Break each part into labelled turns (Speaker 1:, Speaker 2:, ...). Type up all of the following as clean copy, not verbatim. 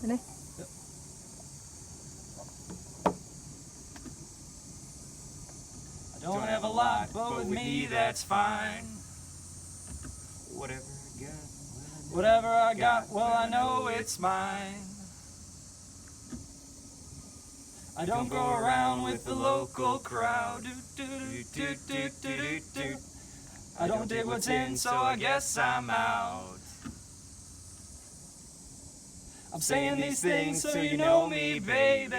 Speaker 1: Ini.
Speaker 2: I don't have a lot, but with me that's fine. Whatever I got, well I know it's mine. I don't go around with the local crowd. I don't dig what's in, so I guess I'm out. I'm saying these things so you know me, baby,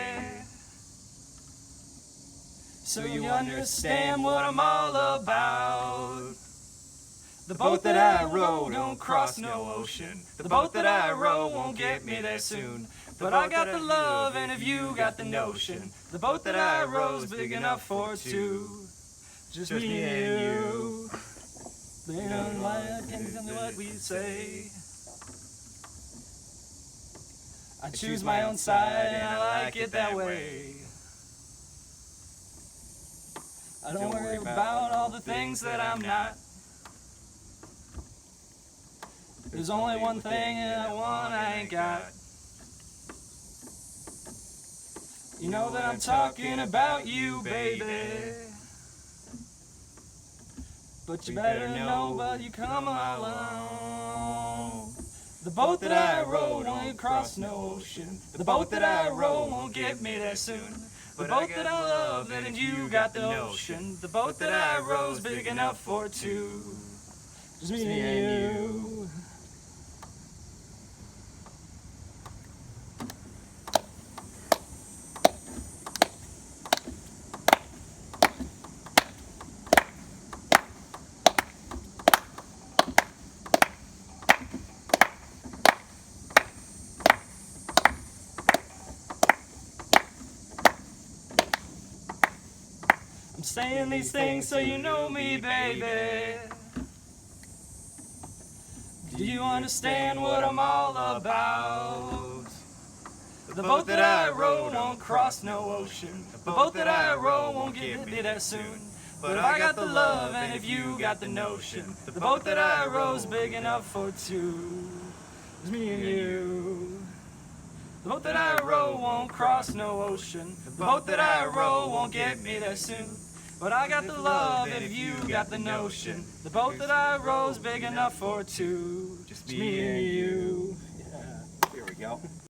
Speaker 2: so you understand what I'm all about. The boat that I row don't cross no ocean. The boat that I row won't get me there soon. But I got the love, and if you got the notion, the boat that I row's big enough for two. Just me and you. They don't like anything what we say. I choose my own side, and I like it that way. I don't worry about all the things that I'm not. There's only one thing, and that one I ain't got. You know that I'm talking about you, baby. But you better know, but you come along. The boat that I row won't cross no ocean. The boat that I row won't get me there soon. The boat that I love, and you got the notion. The boat that I row's big enough for two. Just me and you. I'm saying these things so you know me, baby. Do you understand what I'm all about? The boat that I row won't cross no ocean. The boat that I row won't get me there soon. But I got the love, and if you got the notion, the boat that I row's big enough for two. It's me and you. The boat that I row won't cross no ocean. The boat that I row won't get me there soon. But I got the love, and if you got the notion, the boat that I row's big enough for two. Just me and you.
Speaker 3: Yeah. Here we go.